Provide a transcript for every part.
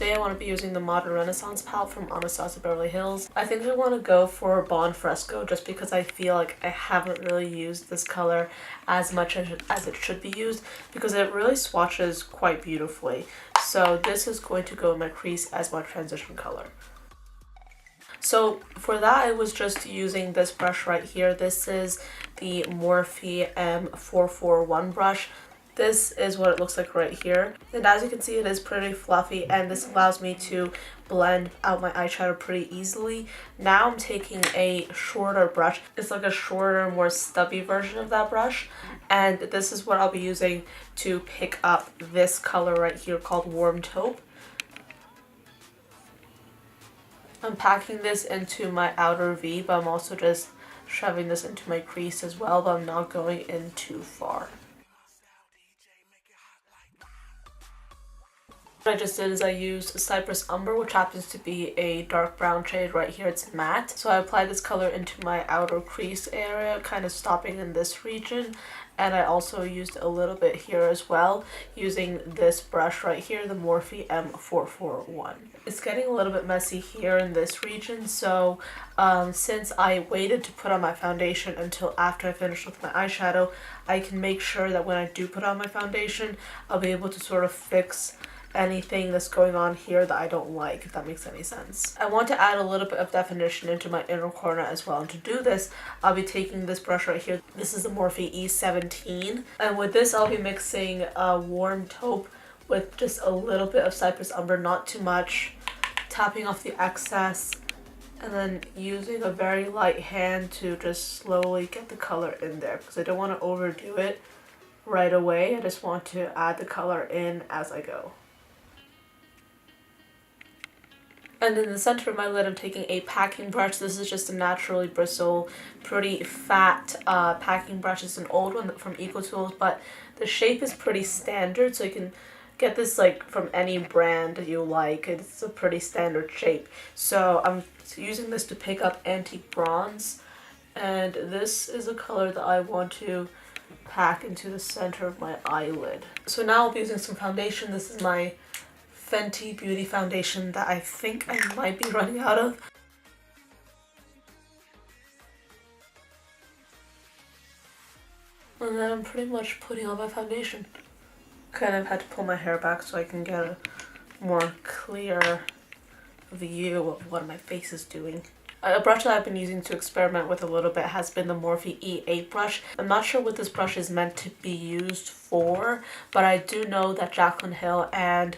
today I want to be using the Modern Renaissance palette from Anastasia Beverly Hills. I think I want to go for Bon Fresco just because I feel like I haven't really used this color as much as it should be used, because it really swatches quite beautifully. So this is going to go in my crease as my transition color. So for that, I was just using this brush right here. This is the Morphe M441 brush. This is what it looks like right here. And as you can see, it is pretty fluffy, and this allows me to blend out my eyeshadow pretty easily. Now I'm taking a shorter brush. It's like a shorter, more stubby version of that brush. And this is what I'll be using to pick up this color right here called Warm Taupe. I'm packing this into my outer V, but I'm also just shoving this into my crease as well, but I'm not going in too far. What I just did is I used Cypress Umber, which happens to be a dark brown shade right here. It's matte. So I applied this color into my outer crease area, kind of stopping in this region. And I also used a little bit here as well, using this brush right here, the Morphe M441. It's getting a little bit messy here in this region, so since I waited to put on my foundation until after I finished with my eyeshadow, I can make sure that when I do put on my foundation, I'll be able to sort of fix anything that's going on here that I don't like, if that makes any sense. I want to add a little bit of definition into my inner corner as well, and to do this I'll be taking this brush right here. This is the Morphe E17, and with this I'll be mixing Warm Taupe with just a little bit of Cypress Umber, not too much, tapping off the excess, and then using a very light hand to just slowly get the color in there, because I don't want to overdo it right away. I just want to add the color in as I go. And in the center of my lid, I'm taking a packing brush. This is just a naturally bristle, pretty fat packing brush. It's an old one from EcoTools, but the shape is pretty standard, so you can get this like from any brand you like. It's a pretty standard shape. So I'm using this to pick up Antique Bronze, and this is a color that I want to pack into the center of my eyelid. So now I'll be using some foundation. This is my Fenty Beauty foundation that I think I might be running out of. And then I'm pretty much putting on my foundation. Kind of had to pull my hair back so I can get a more clear view of what my face is doing. A brush that I've been using to experiment with a little bit has been the Morphe E8 brush. I'm not sure what this brush is meant to be used for, but I do know that Jaclyn Hill and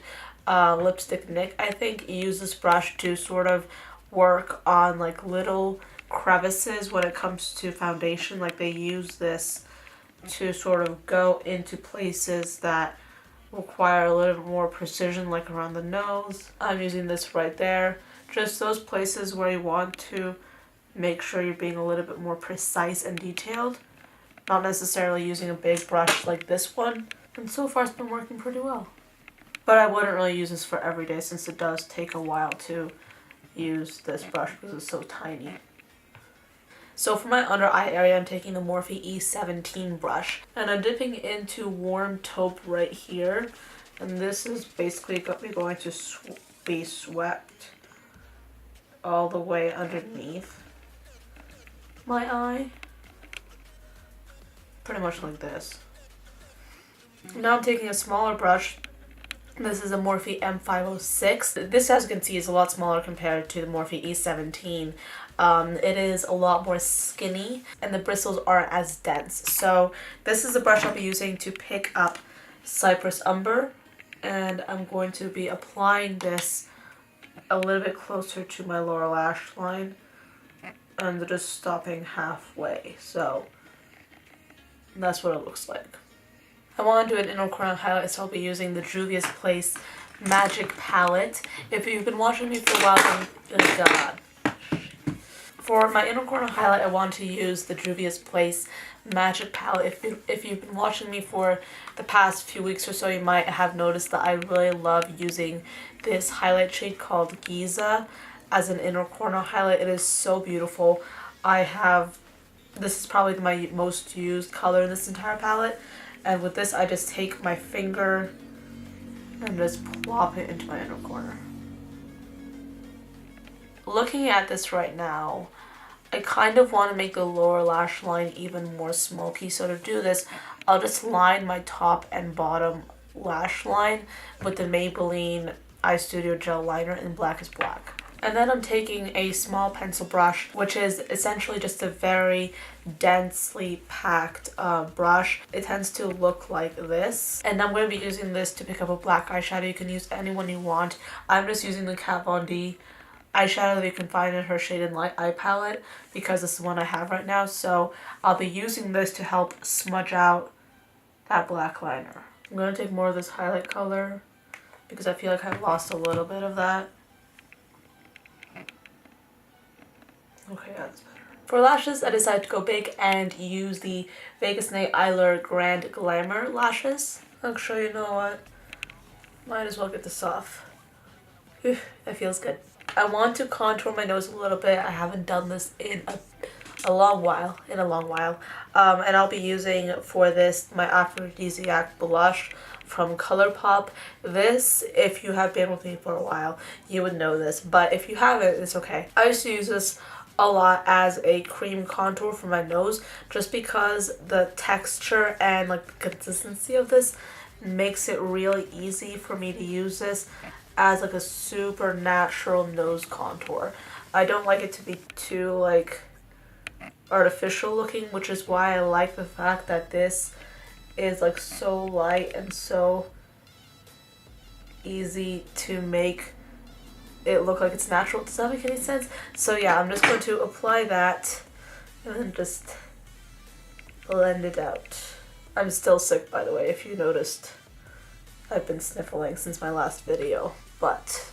Lipstick Nick, I think, use this brush to sort of work on like little crevices when it comes to foundation. Like they use this to sort of go into places that require a little bit more precision, like around the nose. I'm using this right there. Just those places where you want to make sure you're being a little bit more precise and detailed. Not necessarily using a big brush like this one. And so far it's been working pretty well. But I wouldn't really use this for every day, since it does take a while to use this brush because it's so tiny. So for my under eye area, I'm taking the Morphe E17 brush, and I'm dipping into Warm Taupe right here. And this is basically going to be swept all the way underneath my eye. Pretty much like this. Now I'm taking a smaller brush. This is a Morphe M506. This, as you can see, is a lot smaller compared to the Morphe E17. It is a lot more skinny, and the bristles aren't as dense. So this is the brush I'll be using to pick up Cypress Umber, and I'm going to be applying this a little bit closer to my lower lash line, and just stopping halfway. So that's what it looks like. I want to do an inner corner highlight, so I'll be using the Juvia's Place Magic Palette. If you've been watching me for a while, then God. For my inner corner highlight, I want to use the Juvia's Place Magic Palette. If you've been watching me for the past few weeks or so, you might have noticed that I really love using this highlight shade called Giza as an inner corner highlight. It is so beautiful. This is probably my most used color in this entire palette. And with this, I just take my finger and just plop it into my inner corner. looking at this right now, I kind of want to make the lower lash line even more smoky. So to do this, I'll just line my top and bottom lash line with the Maybelline EyeStudio Gel Liner in Blackest Black. And then I'm taking a small pencil brush, which is essentially just a very densely packed brush. It tends to look like this. And I'm going to be using this to pick up a black eyeshadow. You can use any one you want. I'm just using the Kat Von D eyeshadow that you can find in her Shade and Light eye palette because this is the one I have right now. So I'll be using this to help smudge out that black liner. I'm going to take more of this highlight color because I feel like I've lost a little bit of that. Okay, that's better. For lashes, I decided to go big and use the Vegas Night Eyelure Grand Glamour lashes. Actually, you know what? Might as well get this off. Whew, that feels good. I want to contour my nose a little bit. I haven't done this in a long while. And I'll be using for this my Aphrodisiac blush from Colourpop. This, if you have been with me for a while, you would know this. But if you haven't, it's okay. I used to use this a lot as a cream contour for my nose just because the texture and like the consistency of this makes it really easy for me to use this as like a super natural nose contour. I don't like it to be too like artificial looking, which is why I like the fact that this is like so light and so easy to make it look like it's natural. Does that make any sense? So yeah, I'm just going to apply that and then just blend it out. I'm still sick, by the way, if you noticed. I've been sniffling since my last video, but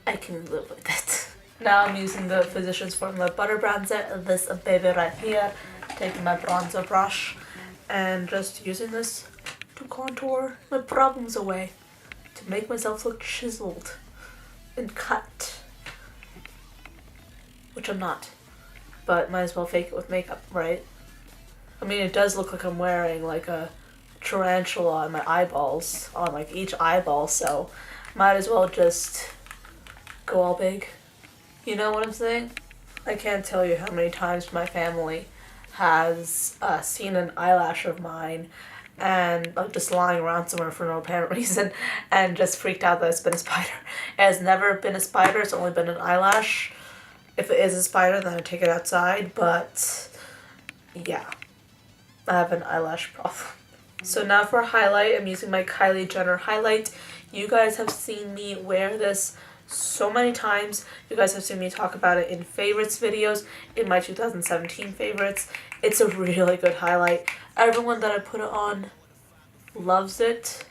I can live with it. Now I'm using the Physicians Formula Butter Bronzer, this baby right here, taking my bronzer brush and just using this to contour my problems away, to make myself look chiseled and cut, which I'm not, but might as well fake it with makeup, right? I mean, it does look like I'm wearing like a tarantula on my eyeballs, on like each eyeball, so might as well just go all big. You know what I'm saying? I can't tell you how many times my family has seen an eyelash of mine and like just lying around somewhere for no apparent reason and just freaked out that it's been a spider. It has never been a spider, it's only been an eyelash. If it is a spider, then I take it outside, but yeah, I have an eyelash problem. So now for highlight, I'm using my Kylie Jenner highlight. You guys have seen me wear this so many times. You guys have seen me talk about it in favorites videos, in my 2017 favorites. It's a really good highlight. Everyone that I put it on loves it.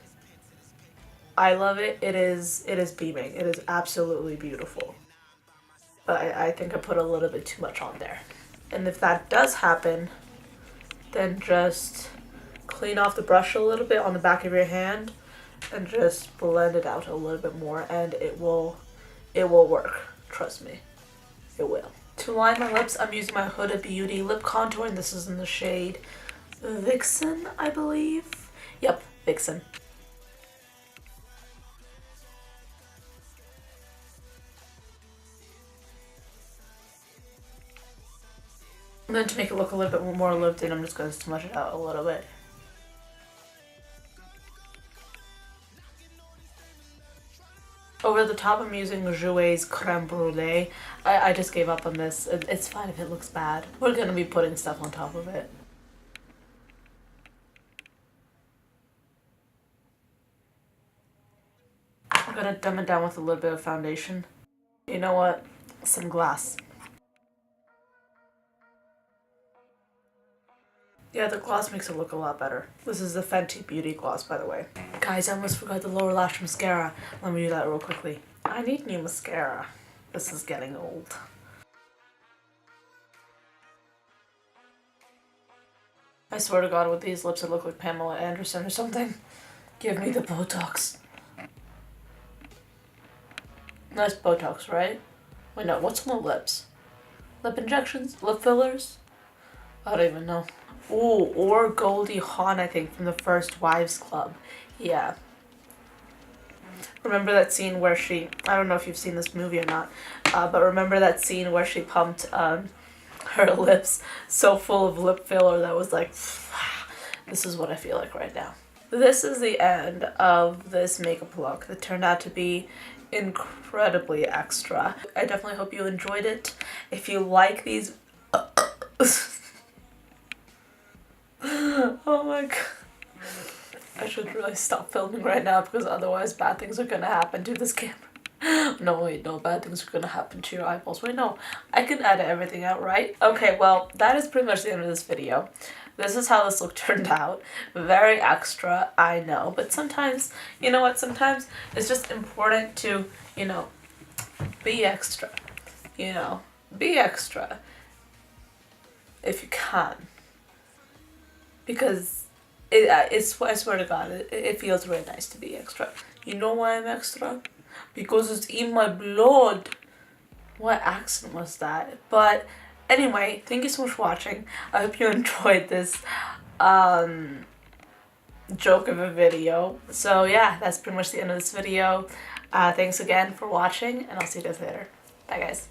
I love it. It is beaming. It is absolutely beautiful. But I think I put a little bit too much on there. And if that does happen, then just clean off the brush a little bit on the back of your hand and just blend it out a little bit more, and it will work. Trust me, it will. To line my lips, I'm using my Huda Beauty lip contour, and this is in the shade Vixen, I believe. Yep, Vixen. And then to make it look a little bit more lived in, I'm just going to smudge it out a little bit. Over the top, I'm using Jouer's Creme Brulee. I just gave up on this. It's fine if it looks bad. We're going to be putting stuff on top of it. I'm going to dumb it down with a little bit of foundation. You know what? Some gloss. Yeah, the gloss makes it look a lot better. This is the Fenty Beauty Gloss, by the way. Guys, I almost forgot the lower lash mascara. Let me do that real quickly. I need new mascara. This is getting old. I swear to God, with these lips, I look like Pamela Anderson or something. Give me the Botox. Nice Botox, right? Wait, no, what's on the lips? Lip injections? Lip fillers? I don't even know. Ooh, or Goldie Hawn, I think, from the First Wives Club. Yeah. remember that scene where she, I don't know if you've seen this movie or not, but remember that scene where she pumped her lips so full of lip filler that was like, this is what I feel like right now. This is the end of this makeup look that turned out to be incredibly extra. I definitely hope you enjoyed it. If you like these oh my god, I should really stop filming right now because otherwise bad things are gonna happen to this camera. No, wait, no, bad things are gonna happen to your eyeballs. Wait, no, I can edit everything out, right? Okay, well, that is pretty much the end of this video. This is how this look turned out. Very extra, I know, but sometimes, you know what, sometimes it's just important to, you know, be extra, you know, be extra if you can, because I swear to God, it feels really nice to be extra. You know why I'm extra? Because it's in my blood. What accent was that? But anyway, thank you so much for watching. I hope you enjoyed this joke of a video. So yeah, that's pretty much the end of this video. Thanks again for watching, and I'll see you guys later. Bye guys.